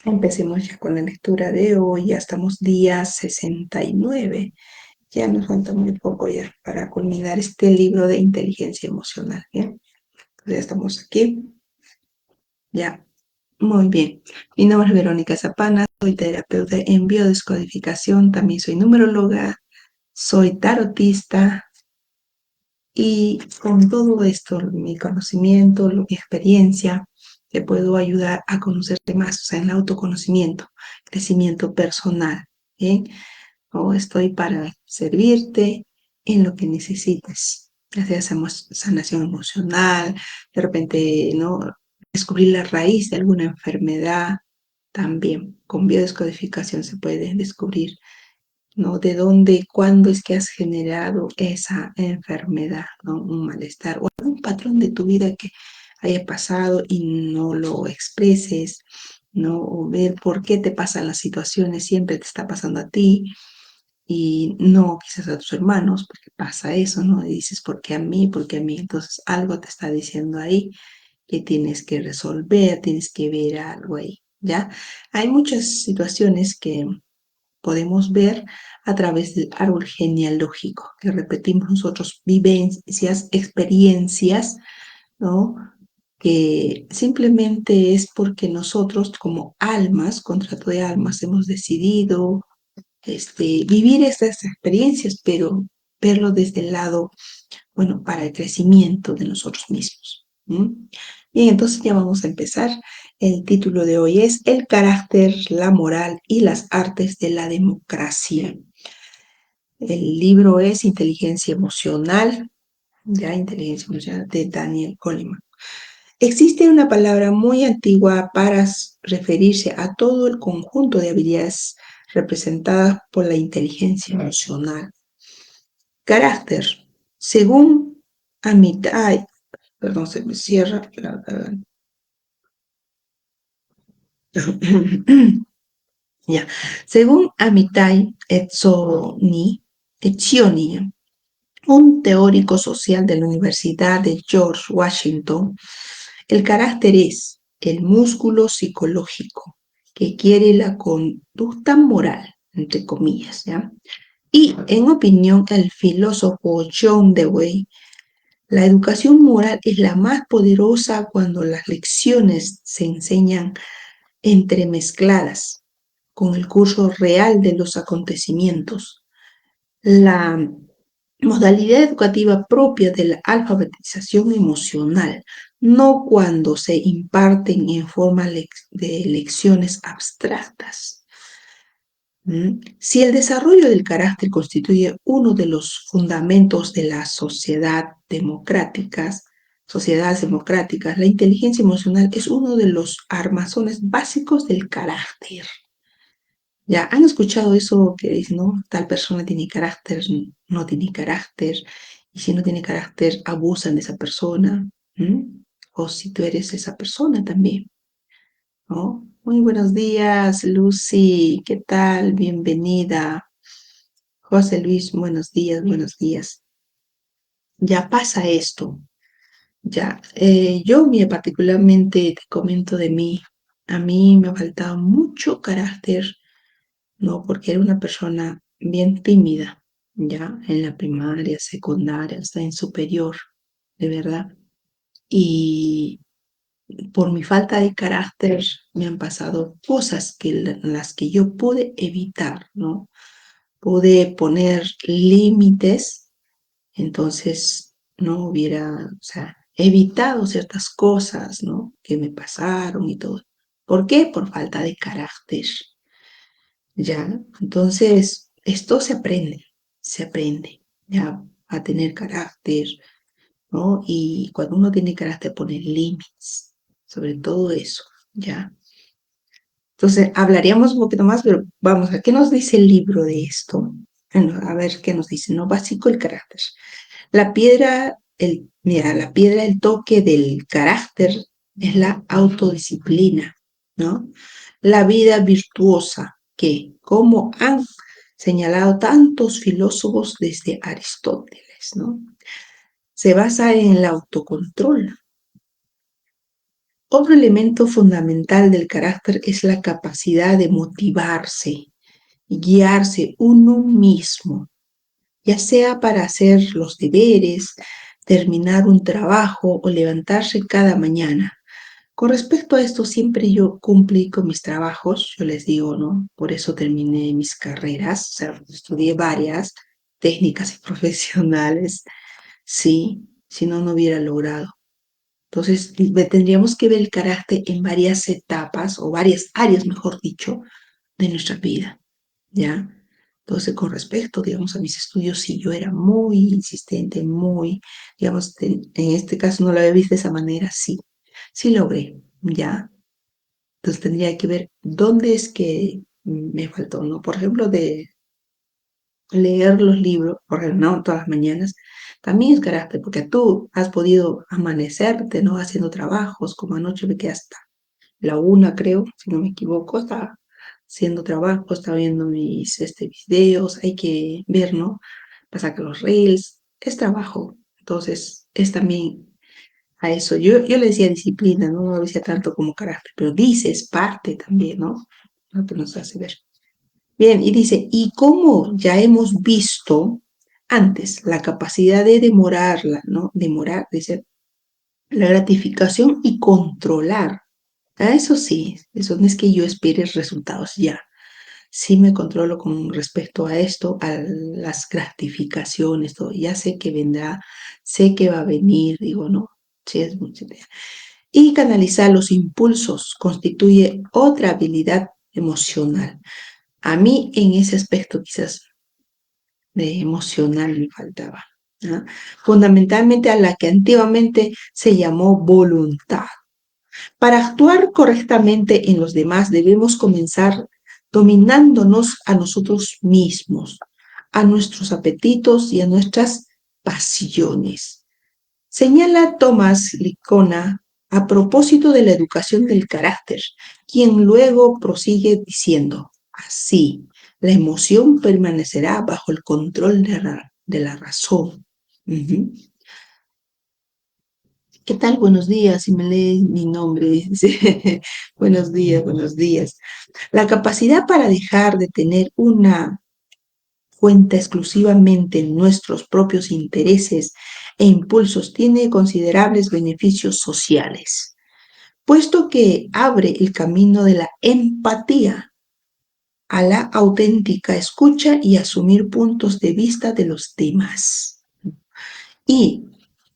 Empecemos ya con la lectura de hoy. Ya estamos día 69. Ya nos falta muy poco ya para culminar este libro de inteligencia emocional. ¿Bien? Ya estamos aquí. Ya. Muy bien. Mi nombre es Verónica Zapana. Soy terapeuta en biodescodificación. También soy numeróloga. Soy tarotista. Y con todo esto, mi conocimiento, mi experiencia, te puedo ayudar a conocerte más, o sea, en el autoconocimiento, crecimiento personal, ¿bien? O estoy para servirte en lo que necesites, ya sea sanación emocional, de repente, ¿no? Descubrir la raíz de alguna enfermedad, también con biodescodificación se puede descubrir, ¿no? De dónde, cuándo es que has generado esa enfermedad, ¿no? Un malestar o algún patrón de tu vida que haya pasado y no lo expreses, ¿no? O ver por qué te pasan las situaciones, siempre te está pasando a ti y no quizás a tus hermanos, porque pasa eso, ¿no? Y dices, ¿por qué a mí? ¿Por qué a mí? Entonces algo te está diciendo ahí que tienes que resolver, tienes que ver algo ahí, ¿ya? Hay muchas situaciones que podemos ver a través del árbol genealógico, que repetimos nosotros, vivencias, experiencias, ¿no? Que simplemente es porque nosotros como almas, contrato de almas, hemos decidido vivir estas experiencias, pero verlo desde el lado, bueno, para el crecimiento de nosotros mismos. Bien, entonces ya vamos a empezar. El título de hoy es El carácter, la moral y las artes de la democracia. El libro es Inteligencia Emocional, Inteligencia Emocional de Daniel Goleman. Existe una palabra muy antigua para referirse a todo el conjunto de habilidades representadas por la inteligencia emocional. Carácter, según Amitai, perdón, se me cierra la ya. Según Amitai Etzioni, un teórico social de la Universidad de George Washington, el carácter es el músculo psicológico que quiere la conducta moral, entre comillas, ¿ya? Y en opinión del filósofo John Dewey, la educación moral es la más poderosa cuando las lecciones se enseñan entremezcladas con el curso real de los acontecimientos. La modalidad educativa propia de la alfabetización emocional, no cuando se imparten en forma de lecciones abstractas. Si el desarrollo del carácter constituye uno de los fundamentos de las sociedades democráticas, la inteligencia emocional es uno de los armazones básicos del carácter. Ya han escuchado eso que dicen, ¿no? Tal persona tiene carácter, no tiene carácter, y si no tiene carácter, abusan de esa persona, o si tú eres esa persona también, ¿no? Muy buenos días, Lucy, ¿qué tal? Bienvenida. José Luis, buenos días, buenos días. Ya pasa esto, ya. Yo, mira, particularmente te comento de mí. A mí me ha faltado mucho carácter, ¿no? Porque era una persona bien tímida, ya, en la primaria, secundaria, hasta en superior, de verdad. Y por mi falta de carácter me han pasado cosas las que yo pude evitar, ¿no? Pude poner límites, entonces no hubiera, o sea, evitado ciertas cosas, ¿no? Que me pasaron y todo. ¿Por qué? Por falta de carácter. ¿Ya? Entonces, esto se aprende, ¿ya? A tener carácter, ¿no? Y cuando uno tiene carácter, pone límites, sobre todo eso, ¿ya? Entonces, hablaríamos un poquito más, pero vamos a qué nos dice el libro de esto. Bueno, a ver qué nos dice, ¿no? Básico el carácter. Mira, la piedra, el toque del carácter es la autodisciplina, ¿no? La vida virtuosa, que, como han señalado tantos filósofos desde Aristóteles, ¿no? Se basa en el autocontrol. Otro elemento fundamental del carácter es la capacidad de motivarse y guiarse uno mismo, ya sea para hacer los deberes, terminar un trabajo o levantarse cada mañana. Con respecto a esto, siempre yo cumplí con mis trabajos, yo les digo, ¿no? Por eso terminé mis carreras, o sea, estudié varias técnicas y profesionales, sí, si no, no hubiera logrado. Entonces, tendríamos que ver el carácter en varias etapas o varias áreas, mejor dicho, de nuestra vida, ¿ya? Entonces, con respecto, digamos, a mis estudios, sí, yo era muy insistente, muy, digamos, en este caso no lo había visto de esa manera, sí, sí logré, ¿ya? Entonces tendría que ver dónde es que me faltó, ¿no? Por ejemplo, de leer los libros, por ejemplo, no todas las mañanas, también es carácter, porque tú has podido amanecerte, ¿no? Haciendo trabajos, como anoche me quedé hasta la una, creo, si no me equivoco, estaba haciendo trabajo, estaba viendo mis videos, hay que ver, ¿no? Pasa que los reels es trabajo, entonces es también a eso. Yo le decía disciplina, no lo decía tanto como carácter, pero dice, es parte también, ¿no? Lo que nos hace ver. Bien, y dice, y como ya hemos visto antes, la capacidad de demorarla, ¿no? Demorar, dice, la gratificación y controlar. Eso sí, eso no es que yo espere resultados ya. Sí me controlo con respecto a esto, a las gratificaciones, todo. Ya sé que vendrá, sé que va a venir, digo, no, sí es mucha idea. Y canalizar los impulsos constituye otra habilidad emocional. A mí en ese aspecto quizás de emocional me faltaba, ¿no? Fundamentalmente a la que antiguamente se llamó voluntad. Para actuar correctamente en los demás debemos comenzar dominándonos a nosotros mismos, a nuestros apetitos y a nuestras pasiones. Señala Tomás Licona a propósito de la educación del carácter, quien luego prosigue diciendo, así, la emoción permanecerá bajo el control de la razón. Ujú. ¿Qué tal? Buenos días. Si me lee mi nombre, dice, buenos días, buenos días. La capacidad para dejar de tener una cuenta exclusivamente en nuestros propios intereses e impulsos tiene considerables beneficios sociales, puesto que abre el camino de la empatía a la auténtica escucha y asumir puntos de vista de los demás. Y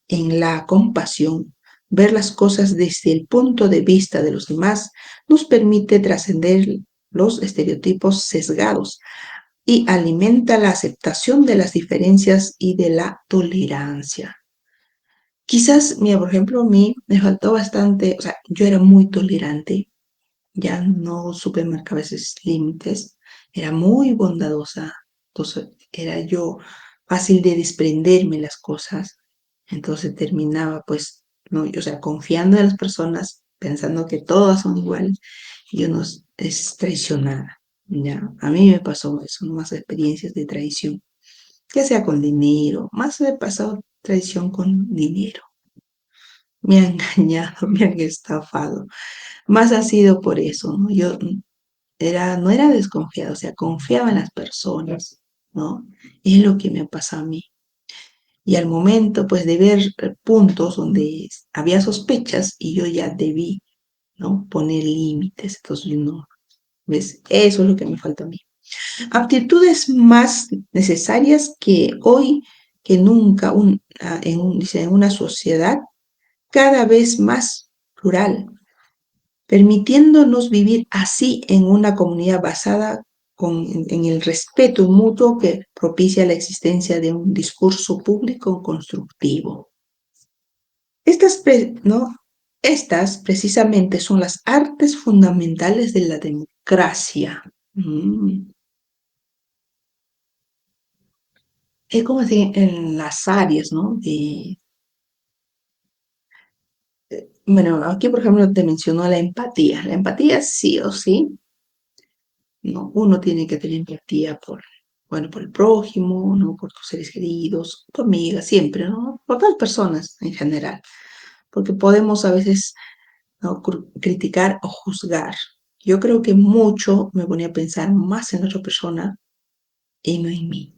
en la compasión, ver las cosas desde el punto de vista de los demás nos permite trascender los estereotipos sesgados y alimenta la aceptación de las diferencias y de la tolerancia. Quizás, mira, por ejemplo, a mí me faltó bastante, o sea, yo era muy tolerante, ya no supe marcar a veces límites, era muy bondadosa, entonces era yo fácil de desprenderme las cosas, entonces terminaba pues, no, o sea, confiando en las personas, pensando que todas son iguales, y uno es traicionada, ya, a mí me pasó eso, más experiencias de traición, ya sea con dinero, más he pasado traición con dinero, me han engañado, me han estafado, más ha sido por eso, ¿no? Yo no era desconfiado, o sea, confiaba en las personas, ¿no? Es lo que me pasa a mí. Y al momento, pues, de ver puntos donde había sospechas y yo ya debí, ¿no? Poner límites. Entonces, no, ¿ves? Eso es lo que me falta a mí. Aptitudes más necesarias que hoy que nunca dice, en una sociedad cada vez más plural, permitiéndonos vivir así en una comunidad basada en el respeto mutuo que propicia la existencia de un discurso público constructivo. ¿No? Estas precisamente son las artes fundamentales de la democracia. Mm. Es como si en las áreas, ¿no? Bueno, aquí por ejemplo te mencionó la empatía. La empatía sí o sí, ¿no? Uno tiene que tener empatía por, bueno, por el prójimo, ¿no? Por tus seres queridos, tu amiga, siempre, ¿no? Por todas las personas en general. Porque podemos a veces ¿no? Criticar o juzgar. Yo creo que mucho me ponía a pensar más en otra persona y no en mí.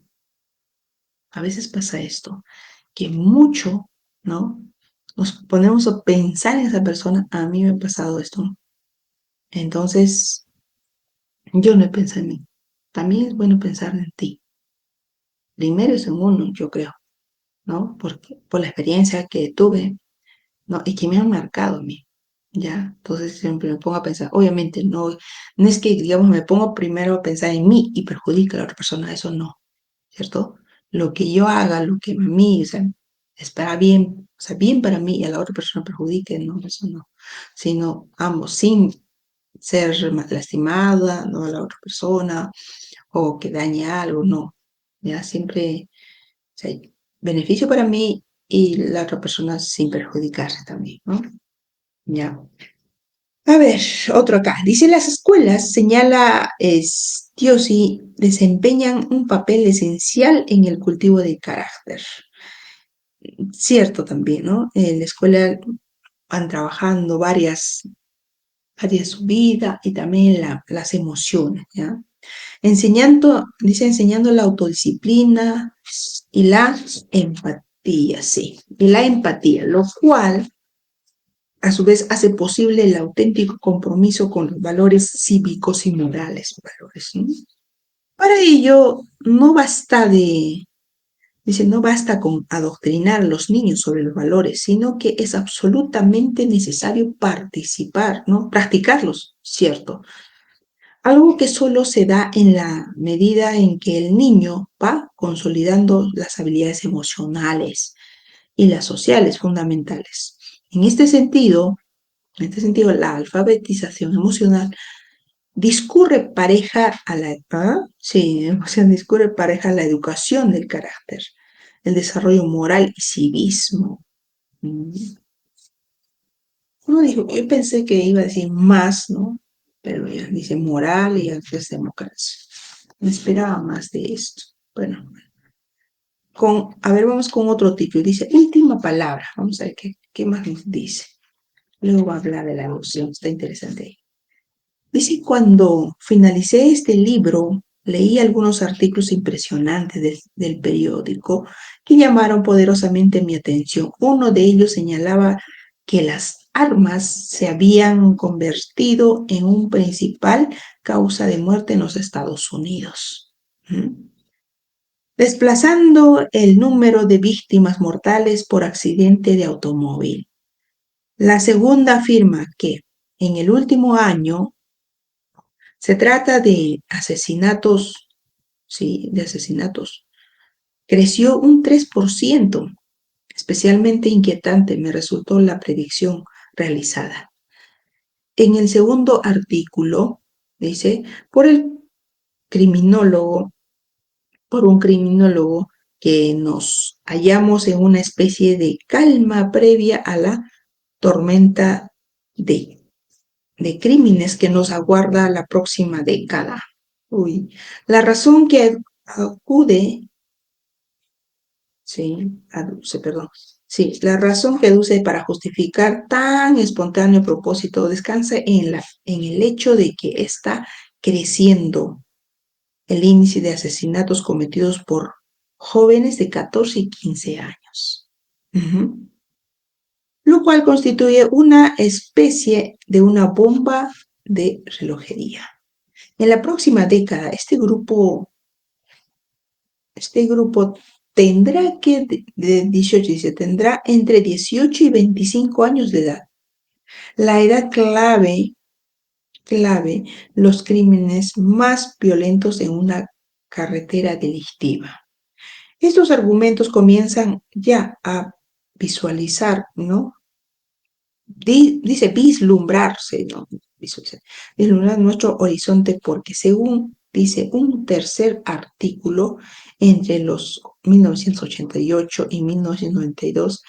A veces pasa esto, que mucho, ¿no? Nos ponemos a pensar en esa persona. A mí me ha pasado esto. Entonces, yo no he pensado en mí. También es bueno pensar en ti. Primero es en uno, yo creo, ¿no? Porque, por la experiencia que tuve, ¿no? Y que me han marcado a mí, ¿ya? Entonces siempre me pongo a pensar, obviamente no es que, digamos, me pongo primero a pensar en mí y perjudica a la otra persona, eso no, ¿cierto? Lo que yo haga, lo que a mí, o sea, es para bien, o sea, bien para mí y a la otra persona perjudique, no, eso no, sino ambos, sin ser lastimada, no a la otra persona, o que dañe algo, no, ya siempre, o sea, beneficio para mí y la otra persona sin perjudicarse también, ¿no? Ya. A ver, otro acá. Dice, las escuelas, señala Stiosi, desempeñan un papel esencial en el cultivo de carácter. Cierto también, ¿no? En la escuela van trabajando varias áreas de su vida y también las emociones, ¿ya? Enseñando, dice, enseñando la autodisciplina y la empatía, sí. Y la empatía, lo cual a su vez hace posible el auténtico compromiso con los valores cívicos y morales. Valores, ¿no? Para ello, dice, no basta con adoctrinar a los niños sobre los valores, sino que es absolutamente necesario participar, ¿no? Practicarlos, ¿cierto? Algo que solo se da en la medida en que el niño va consolidando las habilidades emocionales y las sociales fundamentales. En este sentido, la alfabetización emocional discurre pareja a la educación del carácter, el desarrollo moral y civismo. No dijo, yo pensé que iba a decir más, ¿no? Pero ya dice moral y antes democracia. Me esperaba más de esto. Bueno, a ver, vamos con otro título. Dice, última palabra. Vamos a ver qué más nos dice. Luego va a hablar de la emoción. Está interesante. Dice, cuando finalicé este libro, leí algunos artículos impresionantes del periódico que llamaron poderosamente mi atención. Uno de ellos señalaba que las armas se habían convertido en un principal causa de muerte en los Estados Unidos, desplazando el número de víctimas mortales por accidente de automóvil. La segunda afirma que en el último año se trata de asesinatos, sí, de asesinatos. Creció un 3%. Especialmente inquietante me resultó la predicción realizada. En el segundo artículo, dice, criminólogo, por un criminólogo que nos hallamos en una especie de calma previa a la tormenta de crímenes que nos aguarda la próxima década. Uy, la razón que acude, sí, aduce, perdón, sí, la razón que aduce para justificar tan espontáneo propósito descansa en el hecho de que está creciendo el índice de asesinatos cometidos por jóvenes de 14 y 15 años. Lo cual constituye una especie de una bomba de relojería. En la próxima década, este grupo tendrá de 18, dice, tendrá entre 18 y 25 años de edad. La edad clave, los crímenes más violentos en una carretera delictiva. Estos argumentos comienzan ya a visualizar, ¿no? Dice vislumbrarse, ¿no? Vislumbrar nuestro horizonte porque según dice un tercer artículo entre los 1988 y 1992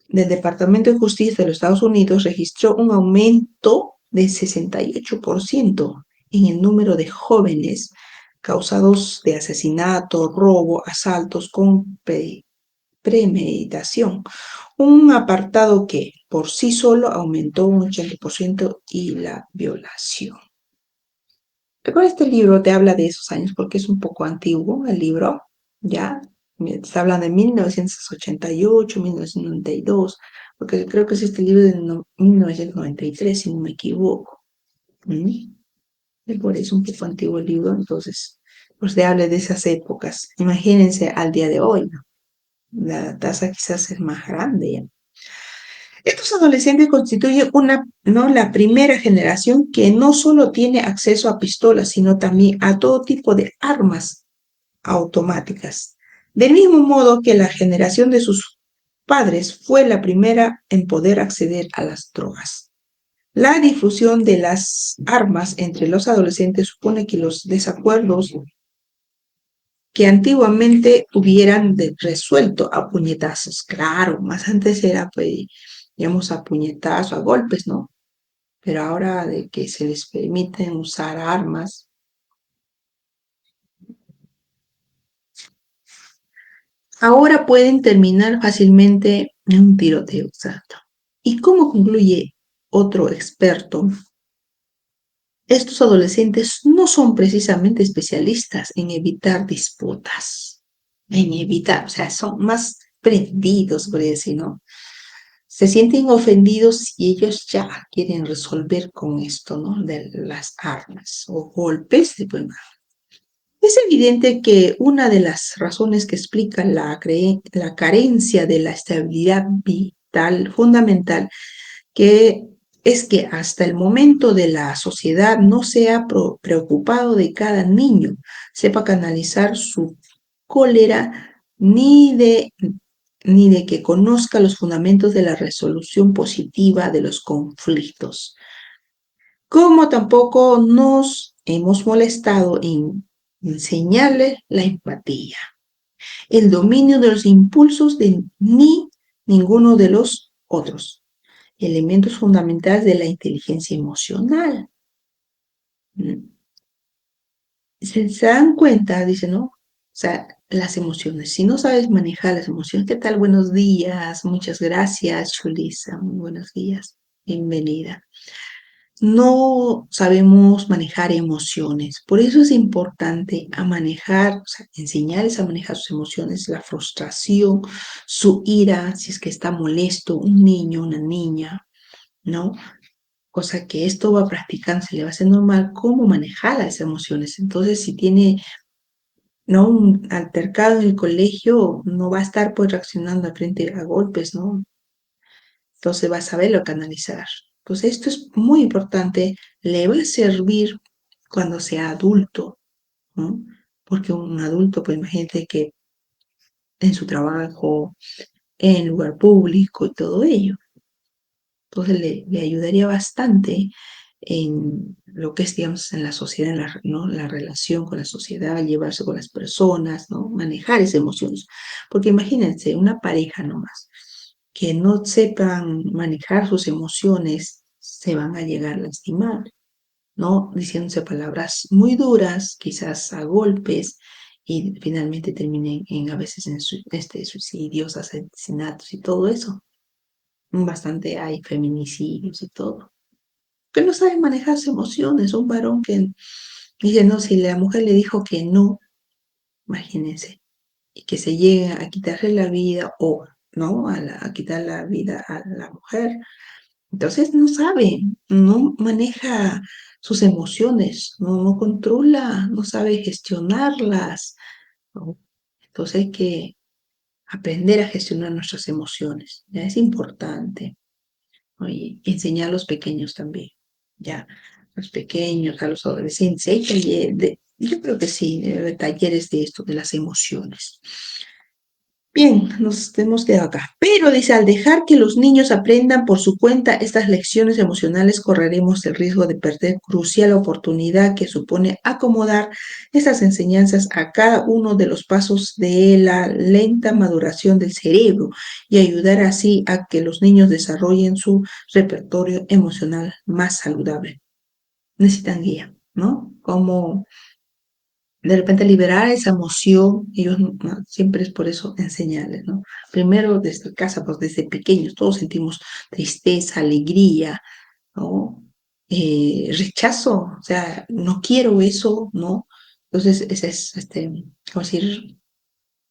del Departamento de Justicia de los Estados Unidos registró un aumento de 68% en el número de jóvenes causados de asesinato, robo, asaltos con premeditación, un apartado que por sí solo aumentó un 80% y la violación. Recuerda, este libro te habla de esos años porque es un poco antiguo el libro, ¿ya? Se habla de 1988, 1992, porque creo que es este libro de 1993, si no me equivoco. ¿Mm? Y por eso un poco antiguo el libro, entonces, pues te habla de esas épocas. Imagínense al día de hoy, ¿no? La tasa quizás es más grande ya. Estos adolescentes constituyen ¿no? la primera generación que no solo tiene acceso a pistolas, sino también a todo tipo de armas automáticas. Del mismo modo que la generación de sus padres fue la primera en poder acceder a las drogas. La difusión de las armas entre los adolescentes supone que los desacuerdos que antiguamente hubieran resuelto a puñetazos. Claro, más antes era, pues, digamos, a puñetazos, a golpes, ¿no? Pero ahora de que se les permiten usar armas, ahora pueden terminar fácilmente en un tiroteo exacto. ¿Y cómo concluye otro experto? Estos adolescentes no son precisamente especialistas en evitar disputas, en evitar, o sea, son más prendidos, por decir, ¿no? Se sienten ofendidos y ellos ya quieren resolver con esto, ¿no? De las armas o golpes. Bueno, es evidente que una de las razones que explica la carencia de la estabilidad vital fundamental que es que hasta el momento de la sociedad no se ha preocupado de cada niño, sepa canalizar su cólera ni de que conozca los fundamentos de la resolución positiva de los conflictos, como tampoco nos hemos molestado en enseñarle la empatía, el dominio de los impulsos de ninguno de los otros, elementos fundamentales de la inteligencia emocional. Se dan cuenta, dice, ¿no? O sea, las emociones. Si no sabes manejar las emociones, ¿qué tal? Buenos días, muchas gracias, Chulisa, muy buenos días, bienvenida. No sabemos manejar emociones, por eso es importante a manejar, o sea, enseñarles a manejar sus emociones, la frustración, su ira, si es que está molesto, un niño, una niña, ¿no? Cosa que esto va practicando, se le va a hacer normal cómo manejar las emociones. Entonces, si tiene, ¿no? Un altercado en el colegio, no va a estar pues reaccionando a frente a golpes, ¿no? Entonces va a saberlo canalizar. Entonces, esto es muy importante, le va a servir cuando sea adulto, ¿no? Porque un adulto, pues imagínate que en su trabajo, en lugar público y todo ello. Entonces le ayudaría bastante en lo que es, digamos, en la sociedad, ¿no? La relación con la sociedad, llevarse con las personas, ¿no? Manejar esas emociones. Porque imagínense, una pareja nomás, que no sepan manejar sus emociones, se van a llegar a lastimar, ¿no? Diciéndose palabras muy duras, quizás a golpes, y finalmente terminen a veces en suicidios, asesinatos y todo eso. Bastante hay feminicidios y todo. Que no sabe manejar sus emociones. Un varón que dice, no, si la mujer le dijo que no, imagínense, y que se llegue a quitarle la vida o, ¿no? A quitar la vida a la mujer. Entonces no sabe, no maneja sus emociones, no controla, no sabe gestionarlas, ¿no? Entonces hay que aprender a gestionar nuestras emociones. Ya es importante. Y enseñar a los pequeños también, ya, los pequeños, a los adolescentes. Hay yo creo que sí, talleres de esto, de las emociones. Bien, nos hemos quedado acá. Pero dice, al dejar que los niños aprendan por su cuenta estas lecciones emocionales, correremos el riesgo de perder crucial oportunidad que supone acomodar estas enseñanzas a cada uno de los pasos de la lenta maduración del cerebro y ayudar así a que los niños desarrollen su repertorio emocional más saludable. Necesitan guía, ¿no? Como de repente liberar esa emoción, ellos siempre es por eso enseñarles, ¿no? Primero desde casa, pues desde pequeños, todos sentimos tristeza, alegría, ¿no? Rechazo, o sea, no quiero eso, ¿no? Entonces, ese es, como decir,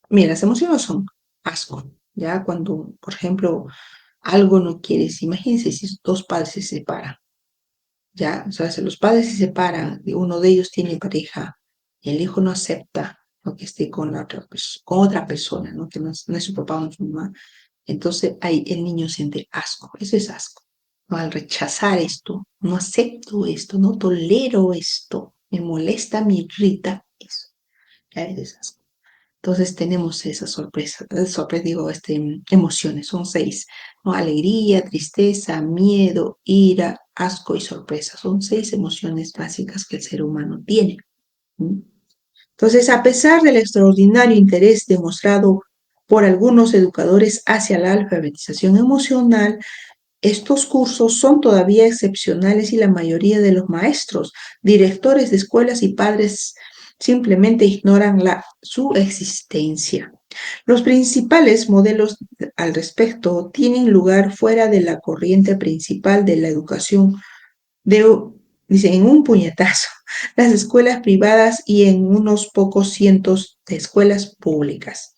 mira, las emociones son asco, ¿ya? Cuando, por ejemplo, algo no quieres, imagínense si dos padres se separan, ¿ya? O sea, si los padres se separan y uno de ellos tiene pareja y el hijo no acepta, ¿no? Que esté con con otra persona, ¿no? Que no es su papá o no su mamá, entonces ahí el niño siente asco, eso es asco. ¿No? Al rechazar esto, no acepto esto, no tolero esto, me molesta, me irrita, eso, ya es asco. Entonces tenemos esas sorpresas, digo, emociones, son 6, ¿no? Alegría, tristeza, miedo, ira, asco y sorpresa. Son 6 emociones básicas que el ser humano tiene. ¿Mm? Entonces, a pesar del extraordinario interés demostrado por algunos educadores hacia la alfabetización emocional, estos cursos son todavía excepcionales y la mayoría de los maestros, directores de escuelas y padres simplemente ignoran su existencia. Los principales modelos al respecto tienen lugar fuera de la corriente principal de la educación, de, dice, en un puñetazo, las escuelas privadas y en unos pocos cientos de escuelas públicas.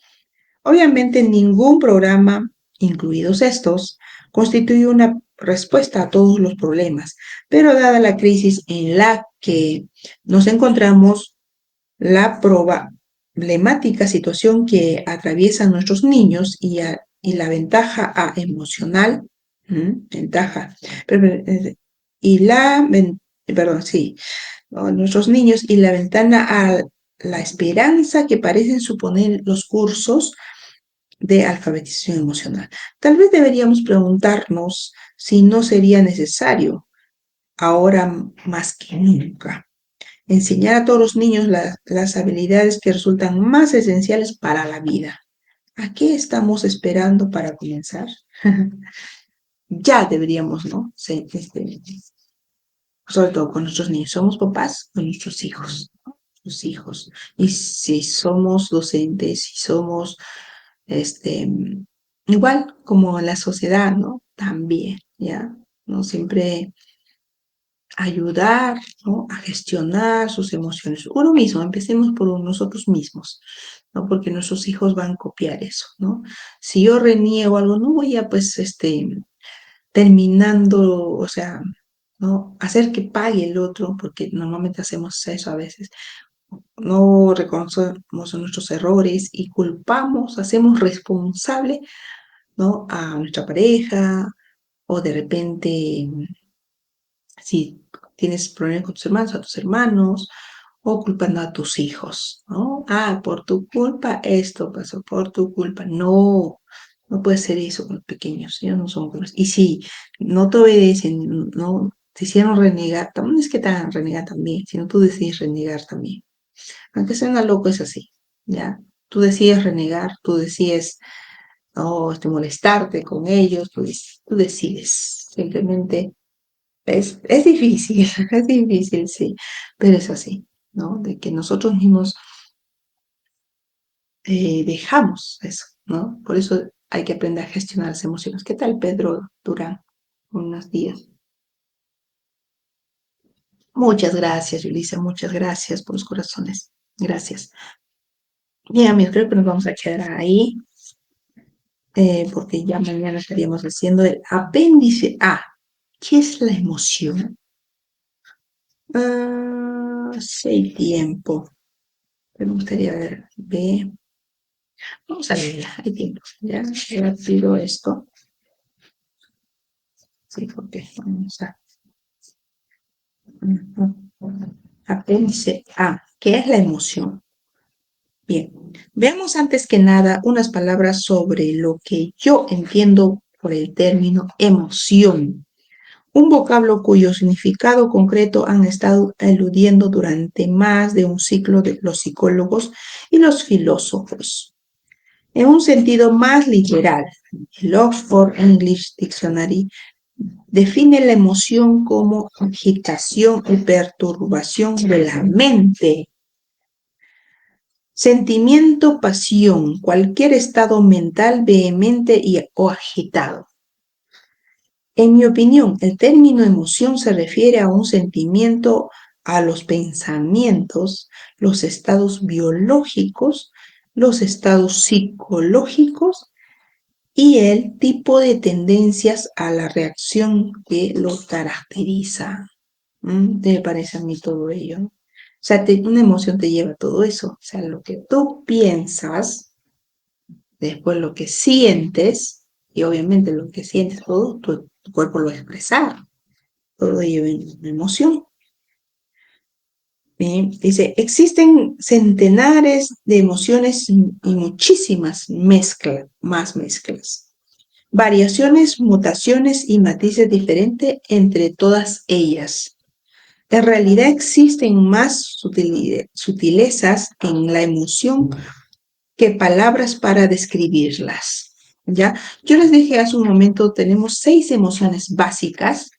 Obviamente ningún programa, incluidos estos, constituye una respuesta a todos los problemas, pero dada la crisis en la que nos encontramos, la problemática situación que atraviesan nuestros niños y la ventaja emocional, ventaja, y perdón, sí, ¿no? Nuestros niños y la ventana a la esperanza que parecen suponer los cursos de alfabetización emocional. Tal vez deberíamos preguntarnos si no sería necesario, ahora más que nunca, enseñar a todos los niños las habilidades que resultan más esenciales para la vida. ¿A qué estamos esperando para comenzar? Ya deberíamos, ¿no? Sobre todo con nuestros niños. Somos papás con nuestros hijos, ¿no? Sus hijos. Y si somos docentes, si somos este, igual como en la sociedad, ¿no? También, ¿ya? ¿No? Siempre ayudar, ¿no? A gestionar sus emociones. Uno mismo, empecemos por nosotros mismos, ¿no? Porque nuestros hijos van a copiar eso, ¿no? Si yo reniego algo, no voy a, pues, terminando, o sea, ¿no? Hacer que pague el otro, porque normalmente hacemos eso a veces. No reconocemos nuestros errores y culpamos, hacemos responsable, ¿no? A nuestra pareja, o de repente, si tienes problemas con tus hermanos, a tus hermanos, o culpando a tus hijos, ¿no? Ah, por tu culpa esto pasó, por tu culpa. No, no puede ser eso con los pequeños, ellos no son buenos. Y si no te obedecen, no te hicieron renegar, también es que te hagan renegar también, sino tú decides renegar también. Aunque suena loco, es así, ¿ya? Tú decides renegar, tú decides no molestarte con ellos, tú decides. Simplemente es difícil, es difícil, sí, pero es así, ¿no? De que nosotros mismos dejamos eso, ¿no? Por eso hay que aprender a gestionar las emociones. ¿Qué tal, Pedro Durán? Unos días. Muchas gracias, Yulisa, muchas gracias por los corazones. Gracias. Bien, amigos, creo que nos vamos a quedar ahí. Porque ya mañana estaríamos haciendo el apéndice A. ¿Qué es la emoción? Sí hay tiempo. Me gustaría ver. B. Vamos a leerla. Hay tiempo. Ya pido esto. Sí, porque vamos a. Apéndice A. ¿Qué es la emoción? Bien. Veamos antes que nada unas palabras sobre lo que yo entiendo por el término emoción. Un vocablo cuyo significado concreto han estado eludiendo durante más de un ciclo de los psicólogos y los filósofos. En un sentido más literal, el Oxford English Dictionary define la emoción como agitación y perturbación de la mente. Sentimiento, pasión, cualquier estado mental vehemente o agitado. En mi opinión, el término emoción se refiere a un sentimiento, a los pensamientos, los estados biológicos, los estados psicológicos y el tipo de tendencias a la reacción que lo caracteriza. ¿Te parece a mí todo ello? ¿No? O sea, una emoción te lleva a todo eso. O sea, lo que tú piensas, después lo que sientes, y obviamente lo que sientes, todo tu cuerpo lo va a expresar. Todo ello en una emoción. Bien, dice, existen centenares de emociones y muchísimas más mezclas. Variaciones, mutaciones y matices diferentes entre todas ellas. En realidad existen más sutilezas en la emoción que palabras para describirlas. ¿Ya? Yo les dije hace un momento, tenemos 6 emociones básicas,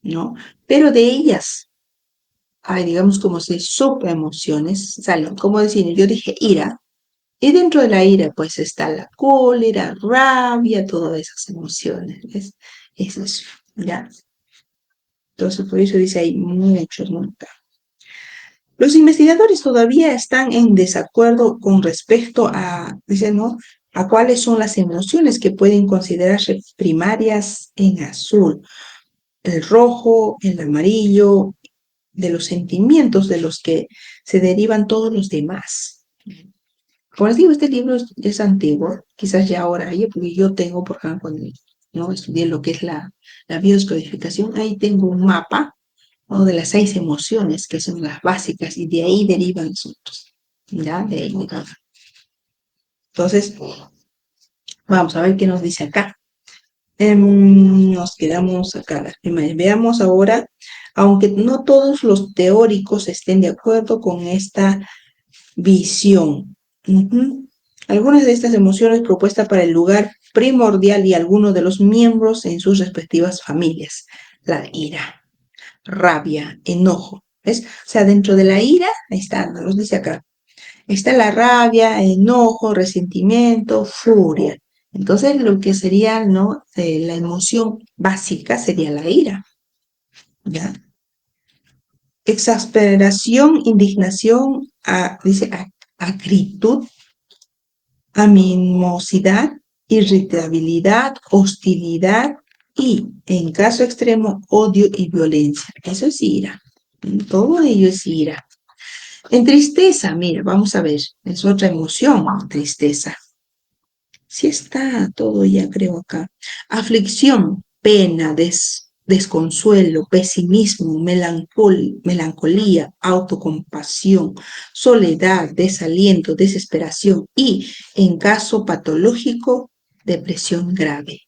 ¿no? Pero de ellas hay, digamos, como 6 subemociones, salen, como decir, yo dije ira, y dentro de la ira, pues está la cólera, rabia, todas esas emociones, ¿ves? Es eso, ¿ya? Entonces, por eso dice, hay muchos, ¿no? Los investigadores todavía están en desacuerdo con respecto a, dicen, ¿no? A cuáles son las emociones que pueden considerarse primarias en azul, el rojo, el amarillo, de los sentimientos de los que se derivan todos los demás. Como les digo, este libro es antiguo, quizás ya ahora hay, porque yo tengo, por ejemplo, cuando ¿no? estudié lo que es la biodescodificación, ahí tengo un mapa, ¿no? de las 6 emociones, que son las básicas, y de ahí derivan los otros. ¿Ya? De ahí derivan. Entonces, vamos a ver qué nos dice acá. Nos quedamos acá. Veamos ahora, aunque no todos los teóricos estén de acuerdo con esta visión. Algunas de estas emociones propuestas para el lugar primordial y algunos de los miembros en sus respectivas familias. La ira, rabia, enojo. ¿Ves? O sea, dentro de la ira, ahí está, nos dice acá, está la rabia, enojo, resentimiento, furia. Entonces, lo que sería, ¿no? La emoción básica sería la ira, ¿ya? Exasperación, indignación, dice acritud, animosidad, irritabilidad, hostilidad y, en caso extremo, odio y violencia. Eso es ira. Todo ello es ira. En tristeza, mira, vamos a ver, es otra emoción, tristeza. Sí está todo ya, creo, acá. Aflicción, pena, desconsuelo, pesimismo, melancolía, autocompasión, soledad, desaliento, desesperación y, en caso patológico, depresión grave.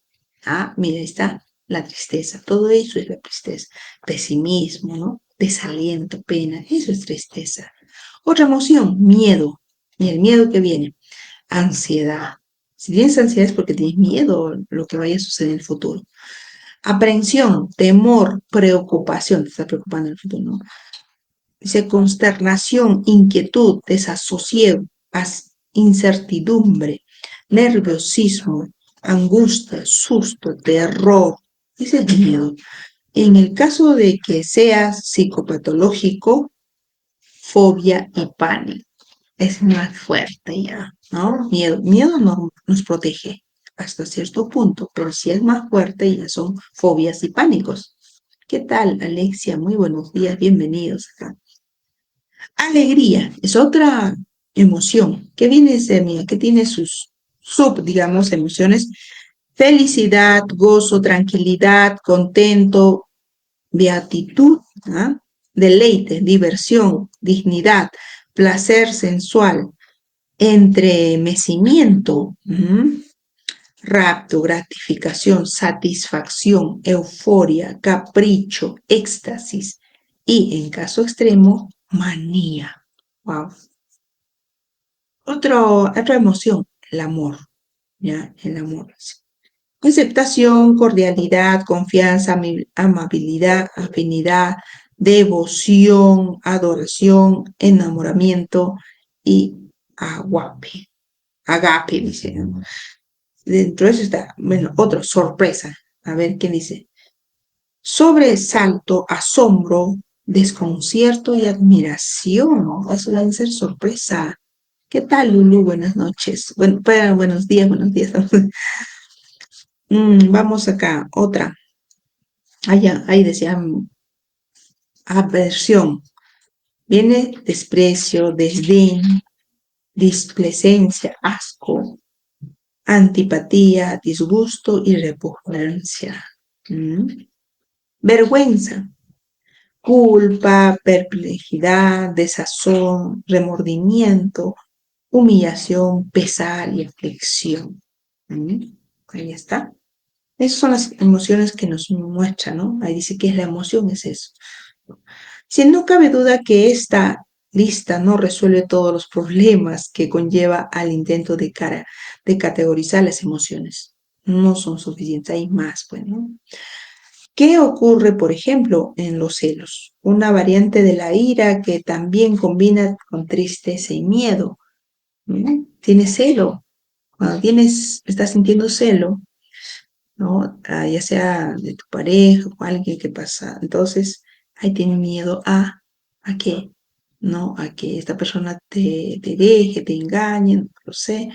Mira, ahí está la tristeza. Todo eso es la tristeza. Pesimismo, ¿no? Desaliento, pena, eso es tristeza. Otra emoción, miedo. Y el miedo que viene, ansiedad. Si tienes ansiedad es porque tienes miedo a lo que vaya a suceder en el futuro. Aprehensión, temor, preocupación, te está preocupando en el futuro, ¿no? Dice consternación, inquietud, desasosiego, incertidumbre, nerviosismo, angustia, susto, terror. Ese es miedo. En el caso de que seas psicopatológico, fobia y pánico. Es más fuerte ya, ¿no? Miedo nos protege hasta cierto punto, pero si es más fuerte ya son fobias y pánicos. ¿Qué tal, Alexia? Muy buenos días, bienvenidos acá. Alegría es otra emoción que viene de mí, que tiene sus digamos, emociones. Felicidad, gozo, tranquilidad, contento, beatitud, deleite, diversión, dignidad, placer sensual, entremecimiento, rapto, gratificación, satisfacción, euforia, capricho, éxtasis y, en caso extremo, manía. Wow. Otra emoción, el amor, ¿ya? El amor. Aceptación, cordialidad, confianza, amabilidad, afinidad, devoción, adoración, enamoramiento y agape, dice, ¿no? Dentro de eso está, bueno, otro, sorpresa. A ver qué dice. Sobresalto, asombro, desconcierto y admiración. Eso debe ser sorpresa. ¿Qué tal, Lulu? Buenas noches. Bueno, buenos días, buenos días. Vamos acá, otra. Allá, ahí decía aversión. Viene desprecio, desdén, displicencia, asco, antipatía, disgusto y repugnancia. ¿Mm? Vergüenza, culpa, perplejidad, desazón, remordimiento, humillación, pesar y aflicción. ¿Mm? Ahí está. Esas son las emociones que nos muestran, ¿no? Ahí dice que es la emoción, es eso. Si no cabe duda que esta lista no resuelve todos los problemas que conlleva al intento de categorizar las emociones. No son suficientes, hay más, pues, ¿no? ¿Qué ocurre, por ejemplo, en los celos? Una variante de la ira que también combina con tristeza y miedo. ¿No? Tienes celo. Cuando estás sintiendo celo, ¿no? Ya sea de tu pareja o alguien que pasa. Entonces, ahí tiene miedo ¿a qué? ¿No? A que esta persona te deje, te engañe, no lo sé,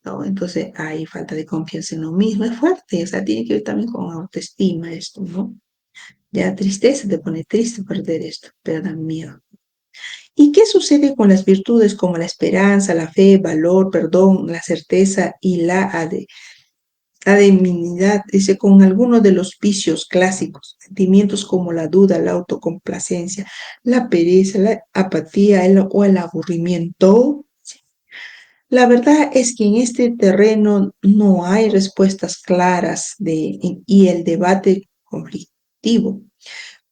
¿no? Entonces, hay falta de confianza en lo mismo, es fuerte, o sea, tiene que ver también con autoestima esto, ¿no? Ya tristeza, te pone triste perder esto, pero da miedo. ¿Y qué sucede con las virtudes como la esperanza, la fe, valor, perdón, la certeza y la divinidad? Dice, con algunos de los vicios clásicos, sentimientos como la duda, la autocomplacencia, la pereza, la apatía o el aburrimiento. La verdad es que en este terreno no hay respuestas claras y el debate conflictivo,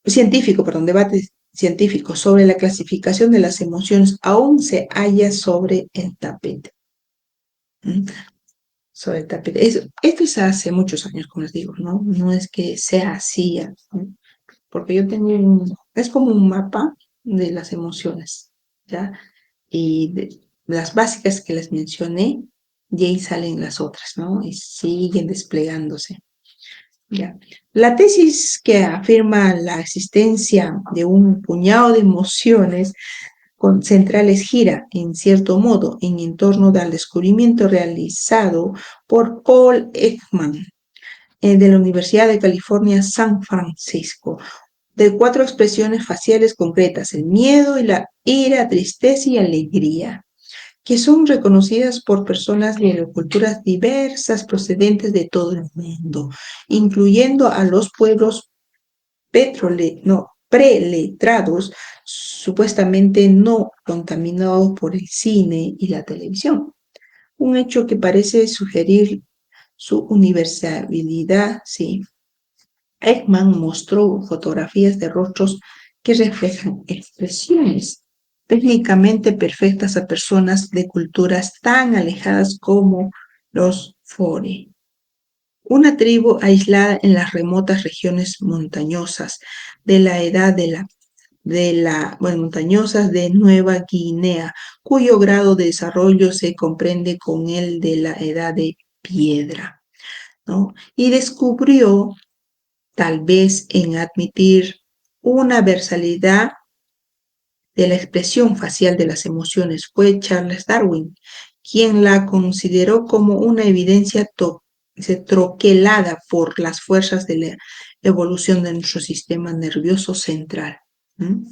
científico, perdón, debate científico sobre la clasificación de las emociones aún se halla sobre el tapete. ¿Mm? Sobre el tapete. Esto es hace muchos años, como les digo, ¿no? No es que sea así, ¿no? Porque yo tengo es como un mapa de las emociones, ¿ya? Y de las básicas que les mencioné, y ahí salen las otras, ¿no? Y siguen desplegándose, ¿ya? La tesis que afirma la existencia de un puñado de emociones centrales gira, en cierto modo, en torno al descubrimiento realizado por Paul Ekman de la Universidad de California, San Francisco, de 4 expresiones faciales concretas: el miedo y la ira, tristeza y alegría, que son reconocidas por personas de culturas diversas procedentes de todo el mundo, incluyendo a los pueblos preletrados, supuestamente no contaminados por el cine y la televisión. Un hecho que parece sugerir su universalidad, sí. Ekman mostró fotografías de rostros que reflejan expresiones técnicamente perfectas a personas de culturas tan alejadas como los Fore, una tribu aislada en las remotas regiones montañosas de la edad bueno, montañosas de Nueva Guinea, cuyo grado de desarrollo se comprende con el de la edad de piedra, ¿no? Y descubrió, tal vez en admitir una versalidad de la expresión facial de las emociones, fue Charles Darwin, quien la consideró como una evidencia troquelada por las fuerzas de la evolución de nuestro sistema nervioso central. ¿Mm?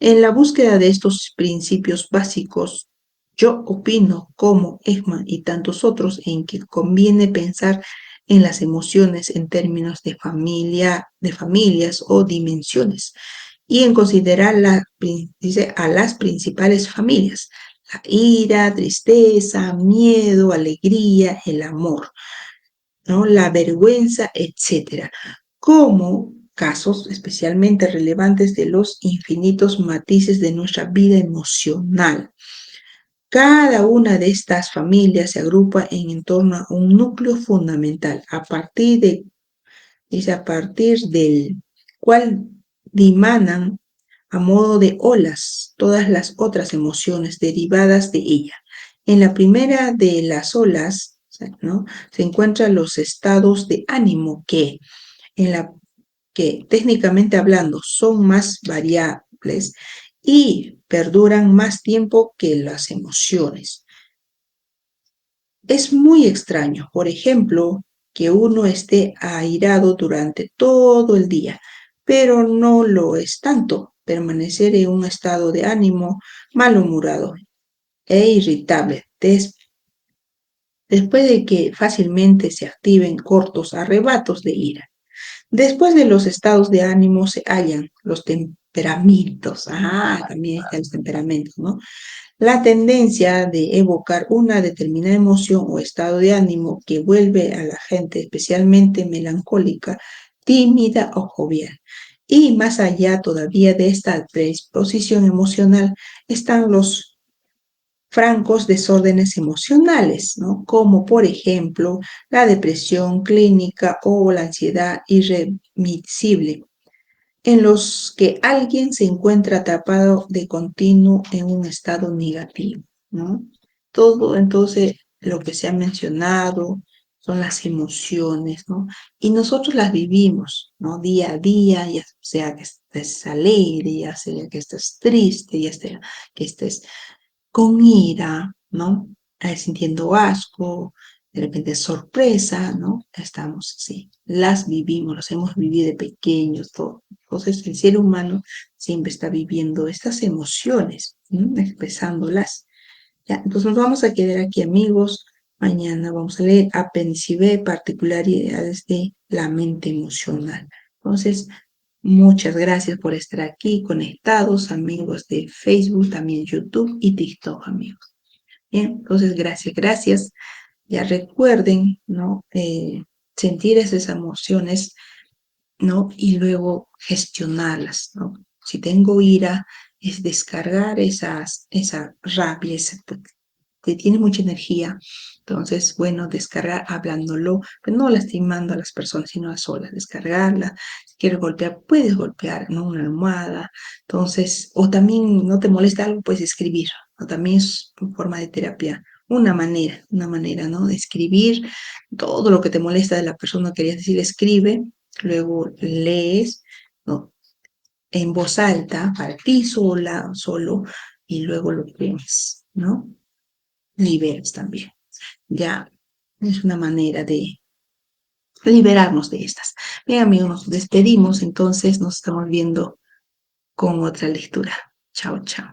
En la búsqueda de estos principios básicos, yo opino, como Ekman y tantos otros, en que conviene pensar en las emociones en términos de familias o dimensiones, y en considerar dice, a las principales familias: la ira, tristeza, miedo, alegría, el amor, ¿no? La vergüenza, etcétera, como casos especialmente relevantes de los infinitos matices de nuestra vida emocional. Cada una de estas familias se agrupa en torno a un núcleo fundamental, a partir del cual dimanan a modo de olas todas las otras emociones derivadas de ella. En la primera de las olas, ¿no? Se encuentran los estados de ánimo en la que técnicamente hablando son más variables y perduran más tiempo que las emociones. Es muy extraño, por ejemplo, que uno esté airado durante todo el día, pero no lo es tanto permanecer en un estado de ánimo malhumorado e irritable después de que fácilmente se activen cortos arrebatos de ira. Después de los estados de ánimo se hallan los temperamentos. También están los temperamentos, ¿no? La tendencia de evocar una determinada emoción o estado de ánimo que vuelve a la gente especialmente melancólica, tímida o jovial. Y más allá todavía de esta predisposición emocional están los francos desórdenes emocionales, ¿no? Como por ejemplo la depresión clínica o la ansiedad irremisible, en los que alguien se encuentra atrapado de continuo en un estado negativo, ¿no? Todo entonces lo que se ha mencionado son las emociones, ¿no? Y nosotros las vivimos, ¿no? Día a día, ya sea que estés alegre, ya sea que estés triste, ya sea que estés con ira, ¿no? Sintiendo asco, de repente sorpresa, ¿no? Estamos así, las vivimos, las hemos vivido de pequeños, todo. Entonces el ser humano siempre está viviendo estas emociones, ¿no? Expresándolas. Ya, entonces nos vamos a quedar aquí, amigos. Mañana vamos a leer Apéndice B, particularidades de la mente emocional. Entonces, muchas gracias por estar aquí conectados, amigos de Facebook, también YouTube y TikTok, amigos. Bien, entonces gracias, gracias. Ya recuerden, ¿no? Sentir esas emociones, ¿no? Y luego gestionarlas, ¿no? Si tengo ira, es descargar esa rabia, que tiene mucha energía. Entonces, bueno, descargar hablándolo, pero no lastimando a las personas, sino a solas, descargarla. Si quieres golpear, puedes golpear, ¿no? Una almohada. Entonces, o también no te molesta algo, puedes escribir, ¿no? También es una forma de terapia. Una manera, ¿no? De escribir todo lo que te molesta de la persona, querías decir, escribe, luego lees, ¿no? En voz alta, para ti sola, solo, y luego lo lees, ¿no? Liberas también. Ya es una manera de liberarnos de estas. Bien, amigos, nos despedimos, entonces nos estamos viendo con otra lectura. Chao, chao.